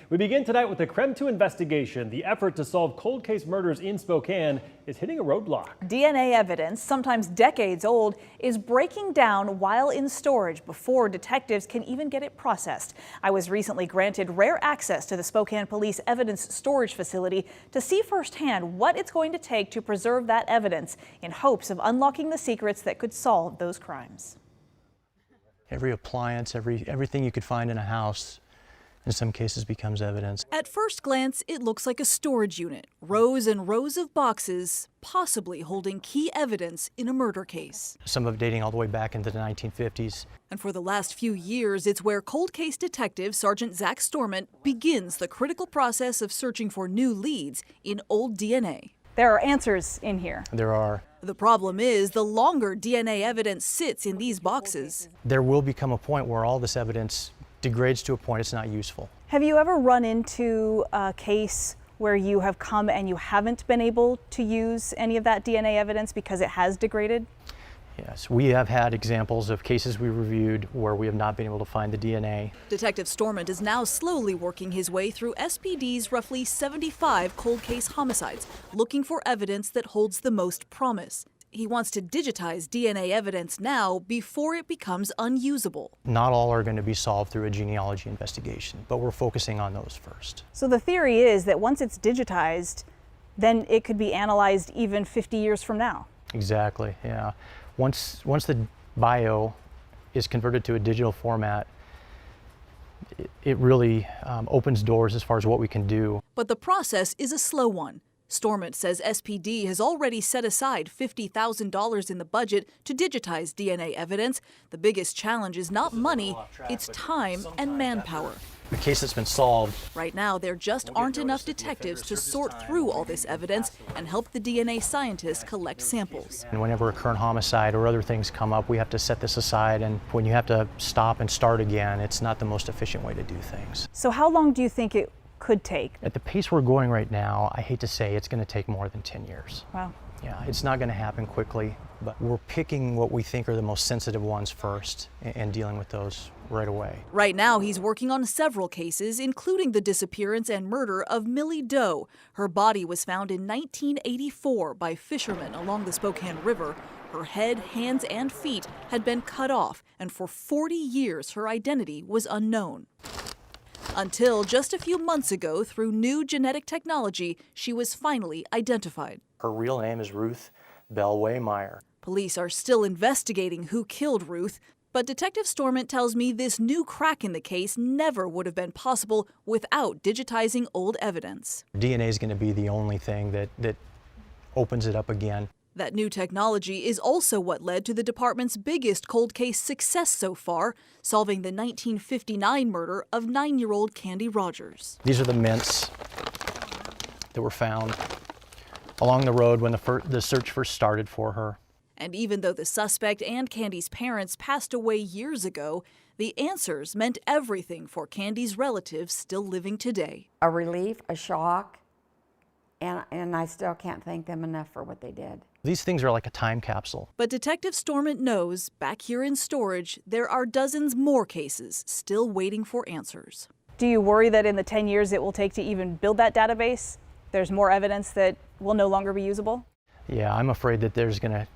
We begin tonight with the KREM 2 investigation. The effort to solve cold case murders in Spokane is hitting a roadblock. DNA evidence, sometimes decades old, is breaking down while in storage before detectives can even get it processed. I was recently granted rare access to the Spokane Police evidence storage facility to see firsthand what it's going to take to preserve that evidence in hopes of unlocking the secrets that could solve those crimes. Every appliance, everything you could find in a house in some cases becomes evidence. At first glance, it looks like a storage unit. Rows and rows of boxes, possibly holding key evidence in a murder case. Some of it dating all the way back into the 1950s. And for the last few years, it's where cold case detective Sergeant Zach Storment begins the critical process of searching for new leads in old DNA. There are answers in here. There are. The problem is, the longer DNA evidence sits in these boxes, there will become a point where all this evidence degrades to a point it's not useful. Have you ever run into a case where you have come and you haven't been able to use any of that DNA evidence because it has degraded? Yes, we have had examples of cases we reviewed where we have not been able to find the DNA. Detective Storment is now slowly working his way through SPD's roughly 75 cold case homicides, looking for evidence that holds the most promise. He wants to digitize DNA evidence now before it becomes unusable. Not all are going to be solved through a genealogy investigation, but we're focusing on those first. So the theory is that once it's digitized, then it could be analyzed even 50 years from now. Exactly, yeah. Once the bio is converted to a digital format, it really opens doors as far as what we can do. But the process is a slow one. Storment says SPD has already set aside $50,000 in the budget to digitize DNA evidence. The biggest challenge is not money, it's time and manpower. The case that's been solved. Right now, there just aren't enough detectives to sort through all this evidence and help the DNA scientists collect samples. And whenever a current homicide or other things come up, we have to set this aside, and when you have to stop and start again, it's not the most efficient way to do things. So how long do you think it could take? At the pace we're going right now, I hate to say it's going to take more than 10 years. Wow. Yeah, it's not going to happen quickly, but we're picking what we think are the most sensitive ones first and dealing with those right away. Right now, he's working on several cases, including the disappearance and murder of Millie Doe. Her body was found in 1984 by fishermen along the Spokane River. Her head, hands, and feet had been cut off, and for 40 years her identity was unknown. Until just a few months ago, through new genetic technology, she was finally identified. Her real name is Ruth Bell Waymeyer. Police are still investigating who killed Ruth, but Detective Storment tells me this new crack in the case never would have been possible without digitizing old evidence. DNA is going to be the only thing that opens it up again. That new technology is also what led to the department's biggest cold case success so far, solving the 1959 murder of 9-year-old Candy Rogers. These are the mints that were found along the road when the search first started for her. And even though the suspect and Candy's parents passed away years ago, the answers meant everything for Candy's relatives still living today. A relief, a shock, and I still can't thank them enough for what they did. These things are like a time capsule. But Detective Storment knows, back here in storage, there are dozens more cases still waiting for answers. Do you worry that in the 10 years it will take to even build that database, there's more evidence that will no longer be usable? Yeah, I'm afraid that there's going to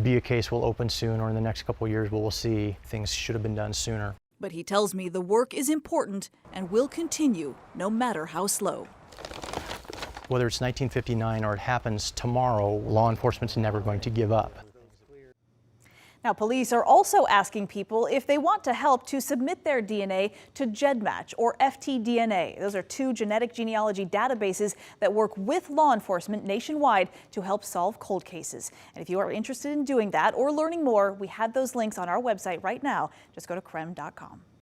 be a case we'll open soon, or in the next couple of years, but we'll see. Things should have been done sooner. But he tells me the work is important and will continue, no matter how slow. Whether it's 1959 or it happens tomorrow, law enforcement's never going to give up. Now, police are also asking people if they want to help to submit their DNA to GEDmatch or FTDNA. Those are two genetic genealogy databases that work with law enforcement nationwide to help solve cold cases. And if you are interested in doing that or learning more, we have those links on our website right now. Just go to KREM.com.